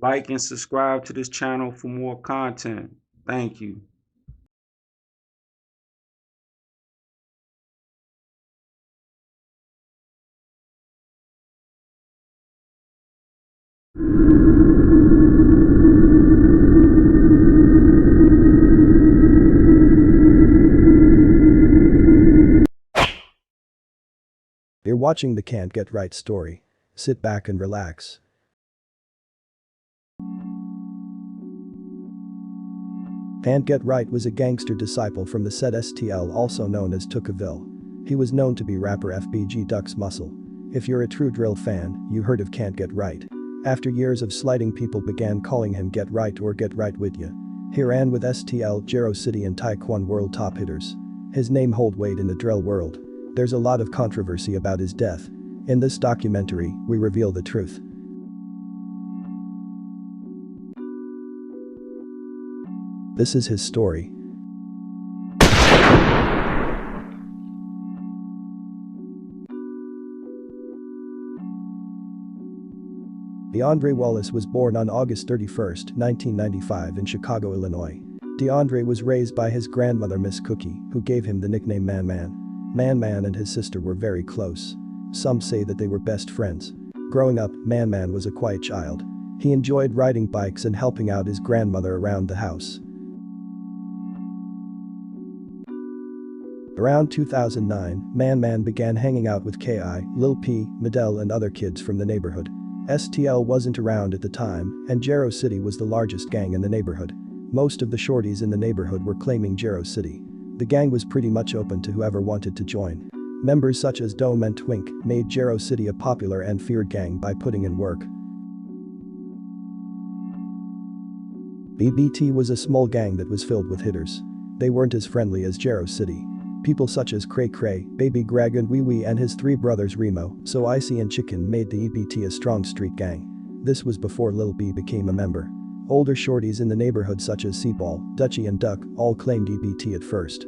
Like and subscribe to this channel for more content. Thank you. You're watching the Can't Get Right story. Sit back and relax. Can't Get Right was a gangster disciple from the said STL, also known as Tookaville. He was known to be rapper FBG Duck's muscle. If you're a true drill fan, you heard of Can't Get Right. After years of sliding, people began calling him Get Right or Get Right with Ya. He ran with STL, Jero City and Taekwon world top hitters. His name hold weight in the drill world. There's a lot of controversy about his death. In this documentary, we reveal the truth. This is his story. DeAndre Wallace was born on August 31, 1995 in Chicago, Illinois. DeAndre was raised by his grandmother Miss Cookie, who gave him the nickname Man Man. Man Man and his sister were very close. Some say that they were best friends. Growing up, Man Man was a quiet child. He enjoyed riding bikes and helping out his grandmother around the house. Around 2009, Man Man began hanging out with K.I., Lil P, Medell and other kids from the neighborhood. STL wasn't around at the time, and Jero City was the largest gang in the neighborhood. Most of the shorties in the neighborhood were claiming Jero City. The gang was pretty much open to whoever wanted to join. Members such as Dome and Twink made Jero City a popular and feared gang by putting in work. BBT was a small gang that was filled with hitters. They weren't as friendly as Jero City. People such as Cray Cray, Baby Greg and Wee Wee and his three brothers Remo, So Icy and Chicken made the EBT a strong street gang. This was before Lil B became a member. Older shorties in the neighborhood such as Seaball, Dutchie and Duck all claimed EBT at first.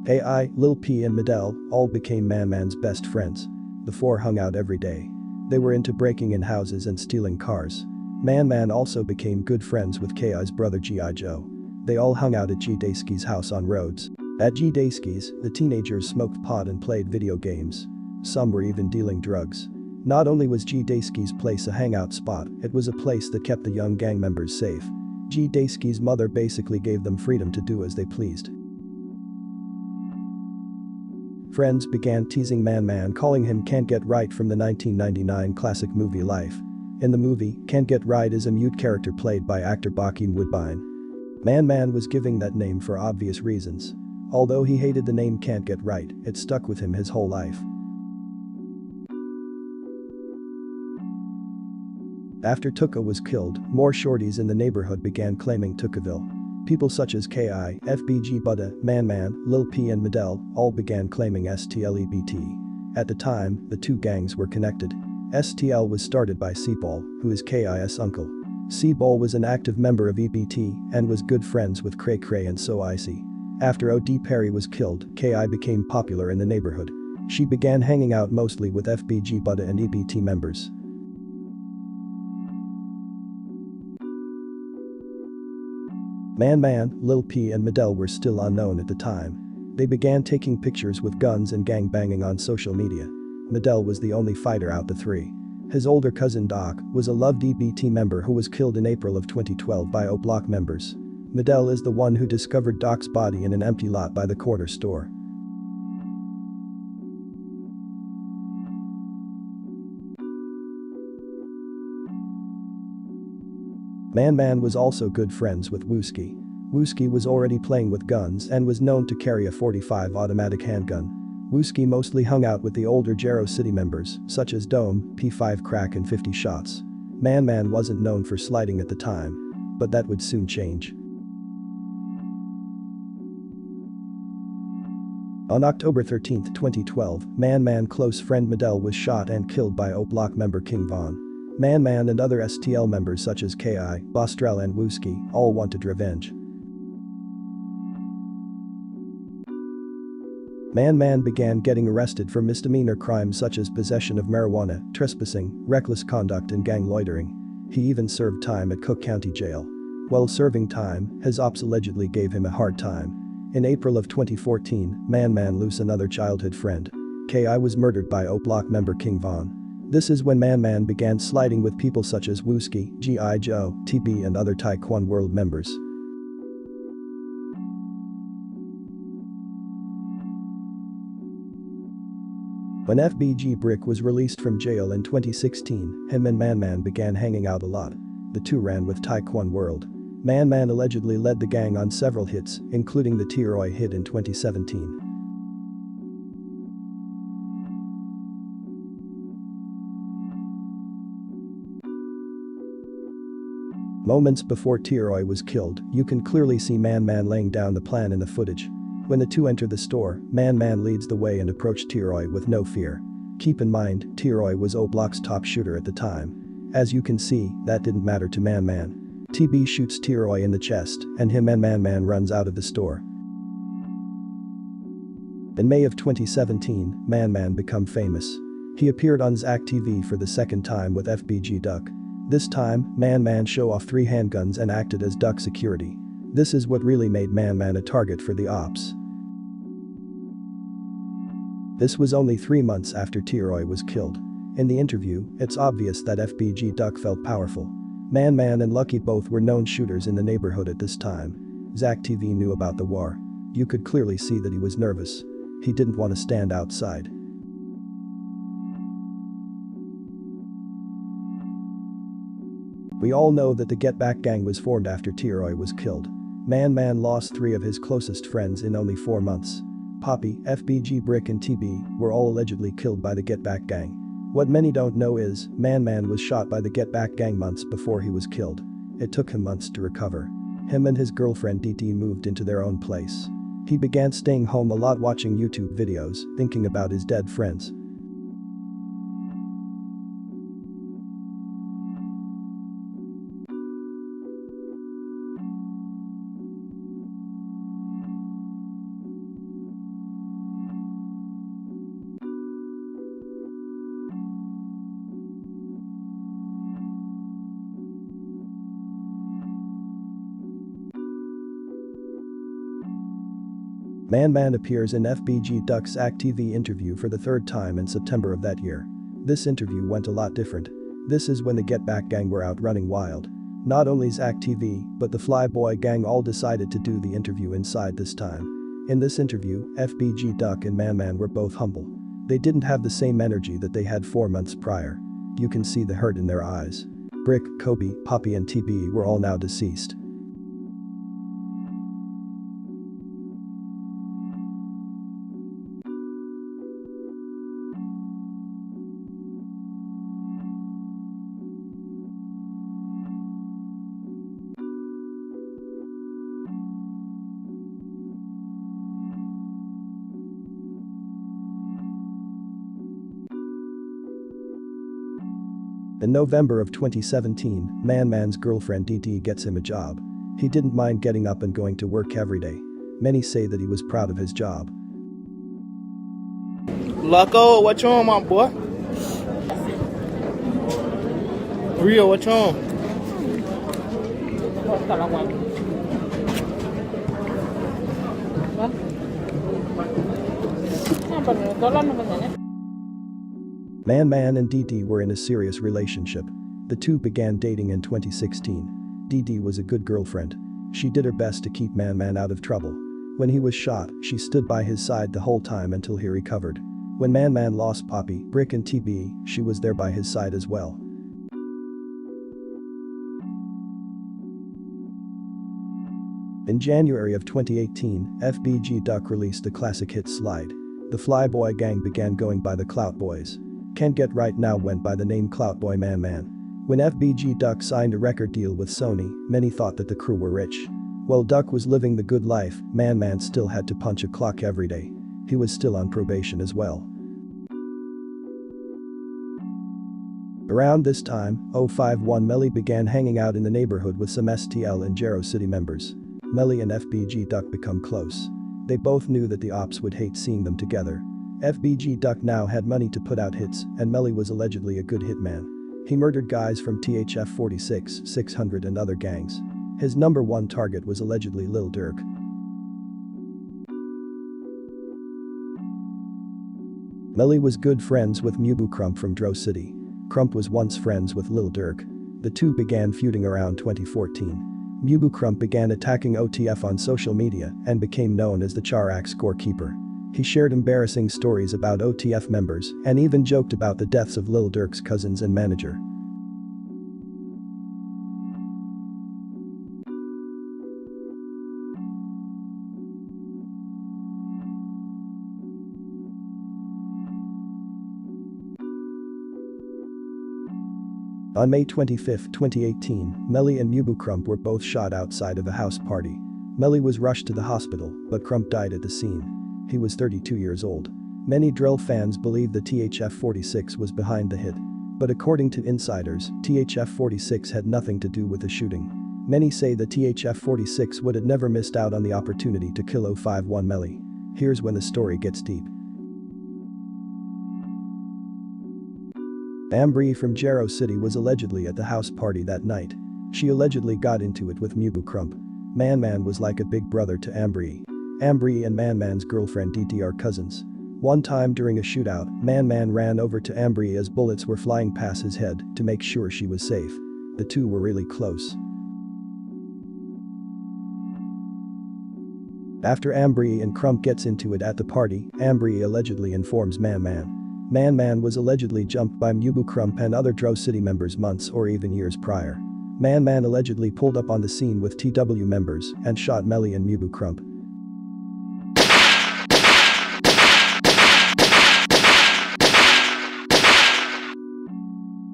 AI, Lil P and Medell all became Man Man's best friends. The four hung out every day. They were into breaking in houses and stealing cars. Man Man also became good friends with K.I.'s brother G.I. Joe. They all hung out at G. Daysky's house on Rhodes. At G. Daysky's, the teenagers smoked pot and played video games. Some were even dealing drugs. Not only was G. Daysky's place a hangout spot, it was a place that kept the young gang members safe. G. Daysky's mother basically gave them freedom to do as they pleased. Friends began teasing Man Man, calling him Can't Get Right from the 1999 classic movie Life. In the movie, Can't Get Right is a mute character played by actor Joaquin Woodbine. Man Man was giving that name for obvious reasons. Although he hated the name Can't Get Right, it stuck with him his whole life. After Tooka was killed, more shorties in the neighborhood began claiming Tookaville. People such as K.I., FBG Budda, Man Man, Lil P and Medell all began claiming STLEBT. At the time, the two gangs were connected. STL was started by Seaball, who is K.I.'s uncle. Seaball was an active member of EBT and was good friends with Cray Cray and So Icy. After O.D. Perry was killed, K.I. became popular in the neighborhood. She began hanging out mostly with FBG Budda and EBT members. Man Man, Lil P and Medell were still unknown at the time. They began taking pictures with guns and gang banging on social media. Medell was the only fighter out the three. His older cousin Doc was a loved EBT member who was killed in April of 2012 by O Block members. Medell is the one who discovered Doc's body in an empty lot by the corner store. Man Man was also good friends with Wooski. Wooski was already playing with guns and was known to carry a .45 automatic handgun. Wooski mostly hung out with the older Jero City members, such as Dome, P5 Crack and 50 Shots. Man Man wasn't known for sliding at the time. But that would soon change. On October 13, 2012, Man Man close friend Medell was shot and killed by O Block member King Von. Man Man and other STL members such as K.I., Bostrel and Wooski all wanted revenge. Man began getting arrested for misdemeanor crimes such as possession of marijuana, trespassing, reckless conduct and gang loitering. He even served time at Cook County Jail. While serving time, his ops allegedly gave him a hard time. In April of 2014, Man lost another childhood friend. K.I. was murdered by O Block member King Von. This is when Man began sliding with people such as Wooski, G.I. Joe, TB and other Taekwon World members. When FBG Brick was released from jail in 2016, him and Man began hanging out a lot. The two ran with Taekwon World. Man allegedly led the gang on several hits, including the Tiroi hit in 2017. Moments before Tiroi was killed, you can clearly see Man laying down the plan in the footage. When the two enter the store, Man leads the way and approach Tiroi with no fear. Keep in mind, Tiroi was O Block's top shooter at the time. As you can see, that didn't matter to Man. TB shoots Tiroi in the chest, and him and Man runs out of the store. In May of 2017, Man became famous. He appeared on Zach TV for the second time with FBG Duck. This time, Man show off 3 handguns and acted as Duck security. This is what really made Man a target for the ops. This was only 3 months after Tiroi was killed. In the interview, it's obvious that FBG Duck felt powerful. Man and Lucky both were known shooters in the neighborhood at this time. Zach TV knew about the war. You could clearly see that he was nervous. He didn't want to stand outside. We all know that the Get Back gang was formed after Tiroi was killed. Man lost 3 of his closest friends in only 4 months. Poppy, FBG Brick and TB were all allegedly killed by the Get Back gang. What many don't know is, Man was shot by the Get Back gang months before he was killed. It took him months to recover. Him and his girlfriend DT moved into their own place. He began staying home a lot watching YouTube videos, thinking about his dead friends. Man appears in FBG Duck's Act TV interview for the 3rd time in September of that year. This interview went a lot different. This is when the Get Back gang were out running wild. Not only Act TV, but the Flyboy gang all decided to do the interview inside this time. In this interview, FBG Duck and Man were both humble. They didn't have the same energy that they had 4 months prior. You can see the hurt in their eyes. Brick, Kobe, Poppy and TB were all now deceased. In November of 2017, Man's girlfriend DT gets him a job. He didn't mind getting up and going to work every day. Many say that he was proud of his job. Lucko, what you on, my boy? Rio, what you on? Man and DT were in a serious relationship. The two began dating in 2016. DT was a good girlfriend. She did her best to keep Man out of trouble. When he was shot, she stood by his side the whole time until he recovered. When Man lost Poppy, Brick and TB, she was there by his side as well. In January of 2018, FBG Duck released the classic hit Slide. The Flyboy gang began going by the Clout Boys. Can't Get Right Now went by the name Clout Boy Man. When FBG Duck signed a record deal with Sony, many thought that the crew were rich. While Duck was living the good life, Man still had to punch a clock every day. He was still on probation as well. Around this time, 051 Melly began hanging out in the neighborhood with some STL and Jero City members. Melly and FBG Duck become close. They both knew that the ops would hate seeing them together. FBG Duck now had money to put out hits, and Melly was allegedly a good hitman. He murdered guys from THF 46, 600 and other gangs. His number one target was allegedly Lil Durk. Melly was good friends with Mubu Crump from Dro City. Crump was once friends with Lil Durk. The two began feuding around 2014. Mubu Crump began attacking OTF on social media and became known as the Charak scorekeeper. He shared embarrassing stories about OTF members and even joked about the deaths of Lil Durk's cousins and manager. On May 25, 2018, Melly and Mubu Crump were both shot outside of a house party. Melly was rushed to the hospital, but Crump died at the scene. He was 32 years old. Many drill fans believe the THF 46 was behind the hit. But according to insiders, THF 46 had nothing to do with the shooting. Many say the THF 46 would have never missed out on the opportunity to kill 051 Melly. Here's when the story gets deep. Ambry from Jero City was allegedly at the house party that night. She allegedly got into it with Mubu Crump. Man was like a big brother to Ambry. Ambry and Man's girlfriend DT are cousins. One time during a shootout, Man ran over to Ambry as bullets were flying past his head to make sure she was safe. The two were really close. After Ambry and Crump gets into it at the party, Ambry allegedly informs Man. Man was allegedly jumped by Mubu Crump and other Dro City members months or even years prior. Man allegedly pulled up on the scene with TW members and shot Melly and Mubu Crump.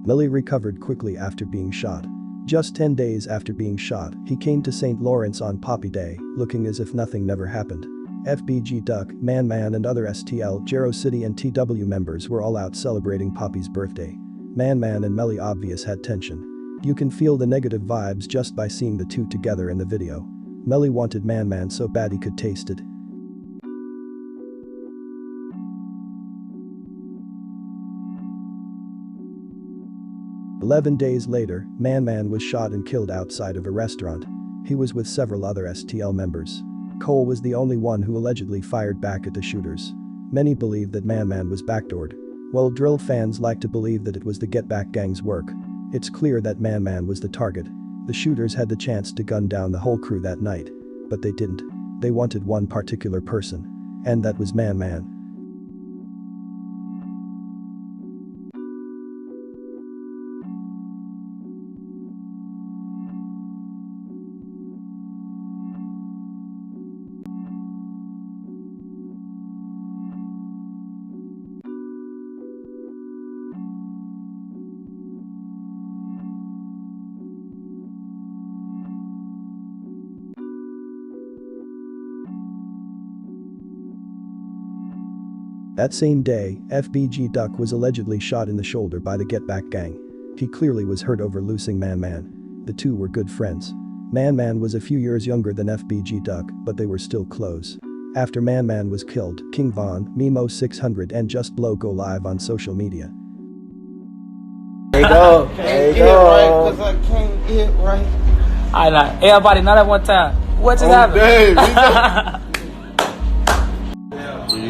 Melly recovered quickly after being shot. Just 10 days after being shot, he came to St. Lawrence on Poppy Day, looking as if nothing never happened. FBG Duck, Man and other STL, Jero City and TW members were all out celebrating Poppy's birthday. Man and Melly obvious had tension. You can feel the negative vibes just by seeing the two together in the video. Melly wanted Man so bad he could taste it. "11 days later, Man was shot and killed outside of a restaurant. He was with several other STL members. Cole was the only one who allegedly fired back at the shooters. Many believe that Man was backdoored. While drill fans like to believe that it was the Get Back gang's work. It's clear that Man was the target. The shooters had the chance to gun down the whole crew that night. But they didn't. They wanted one particular person. And that was Man. That same day, FBG Duck was allegedly shot in the shoulder by the Get Back gang. He clearly was hurt over losing Man. The two were good friends. Man was a few years younger than FBG Duck, but they were still close. After Man was killed, King Von, Mimo 600 and Just Blow go live on social media. There you go. There you go. Right, cause I can't get right. I like everybody, not at one time. What just happened? Dave,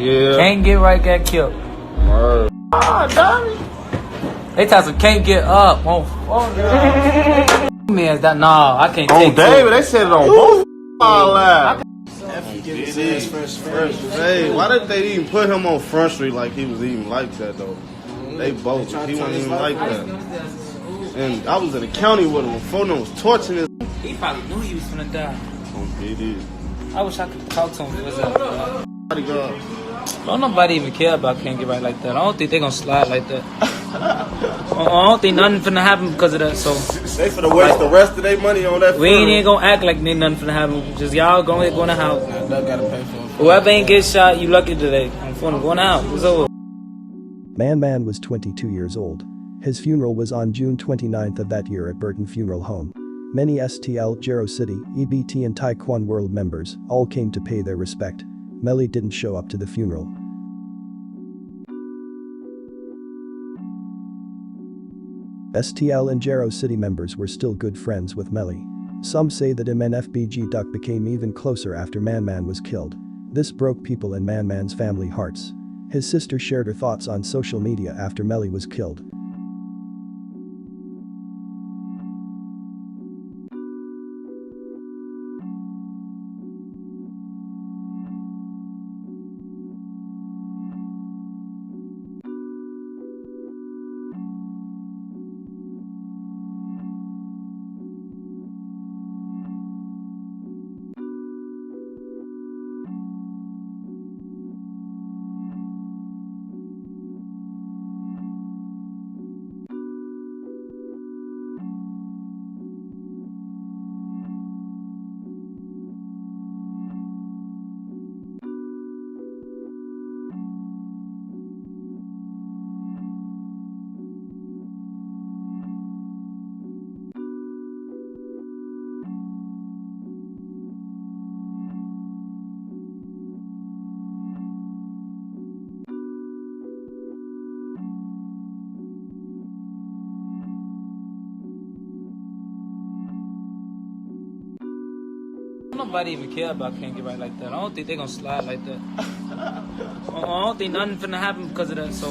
yeah. Can't get right, got killed. Word. Dummy. They tell some can't get up. Oh man, that nah, I can't On take David, it. they said it on both live. Hey, why did they even put him on Front Street like he was even like that though? They both, he wasn't even like that. And I was in the county with him before no was torching his. He probably knew he was gonna die. He did. I wish I could talk to him. Bodyguard. Don't nobody even care about can't get right like that. I don't think they gonna slide like that. I don't think nothing finna happen because of that. So They finna waste the rest of their money on that. we ain't even gonna act like nothing finna happen. Just y'all go in the house. Whoever ain't get shot, you lucky today. I'm going out. It's over. Man was 22 years old. His funeral was on June 29th of that year at Burton Funeral Home. Many STL, Jero City, EBT and Taekwon World members all came to pay their respect. Melly didn't show up to the funeral. STL and Jero city members were still good friends with Melly. Some say that him and FBG Duck became even closer after Man was killed. This broke people in Man's family hearts. His sister shared her thoughts on social media after Melly was killed. Nobody even care about Can't Get Right like that. I don't think they gonna slide like that. I don't think nothing finna happen because of that, so.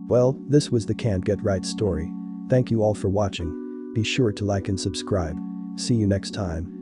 Well, this was the Can't Get Right story. Thank you all for watching. Be sure to like and subscribe. See you next time.